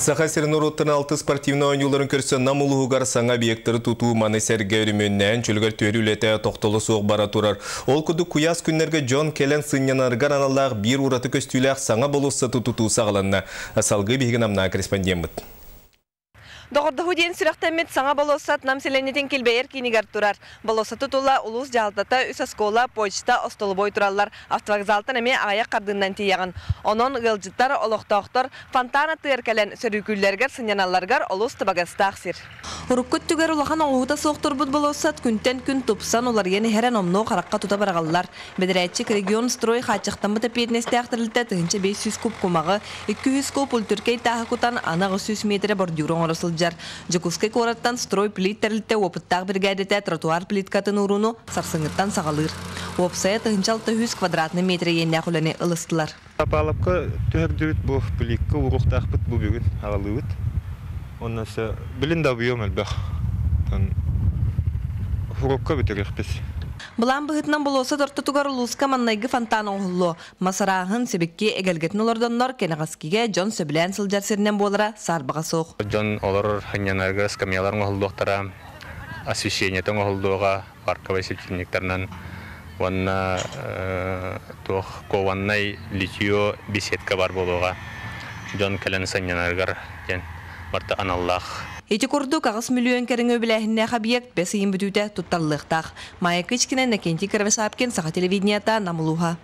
Саха Сернуруттан 6 спортивный ойнуларын көрсі намылығығар саңа объекттері тұту маны сәрге өріменнен чөлгір төрі үлеті тоқтылы соқ бара тұрар. Ол күді куяс күннерге Джон Келен сынянарғар аналақ бір ұраты көстіләқ саңа болусы тұту сағаланна. Асалғы бейген амна корреспондент. Доғырдығы ден сүрақтамет саңа болосат намселенетен келбейер кейнігер тұрар. Болосаты тұла ұлыс жалдата, үс аскола, почта, остолы бой тұралар. Автовокзалтан әме аяқ қардыңнан тейяғын. Онын ғылжыттар, олықтақтар, фонтана тыеркелен сөрікүллергер, сынyaналаргар ұлыс тыбағастақ сир. Уруккут түгер улахан оғута соқтыр бұд болосат күнтен күн тұпсан олар ені хәрен омно қараққа тұта барағалар. Бедірәтчік регион строй қачықтан бұта петнесті ақтырылты тұхынча 500 куб кумағы, 200 куб ұлтүркей тағы күтан ана 300 метрі бордюрон орысыл Жокускай кораттан строй плит тәрілті опыттақ бригадеті тротуар плиткатын ұруну сарсыңыттан сағалыр. Опсая тұхынчал 100 квадратны метрі енне құләне ылыстылар. Апалапқа түрдіріт бұл плиткі ұруқтақ бұт бұл бүгін ағалы бұт. Оннасы білін дабыйом әлбәқ. Фурукка бітірік біз. Бұлан бұғытынан болоса тортутугар улуска маннайғы фонтан оғылу. Масарағын себекке әгелгетін олардонлар кенағаскиге Джон сөбілән сылжар серінен болыра сарбаға соқ. Джон олар ханянарға скамияларын оғылдуқтара, освещениятын оғылдуға, парковай септивниктарынан, ванна кованнай литио беседка бар болуға. Джон кәлін санянарғар барта аналлах. Эти курду кагыс миллион кереңе биләһиннә объект бесыйын бүтүтә туттарлыктак. Майя кичкенә Накенти Кырвасапкен сага телевиденията намылуха.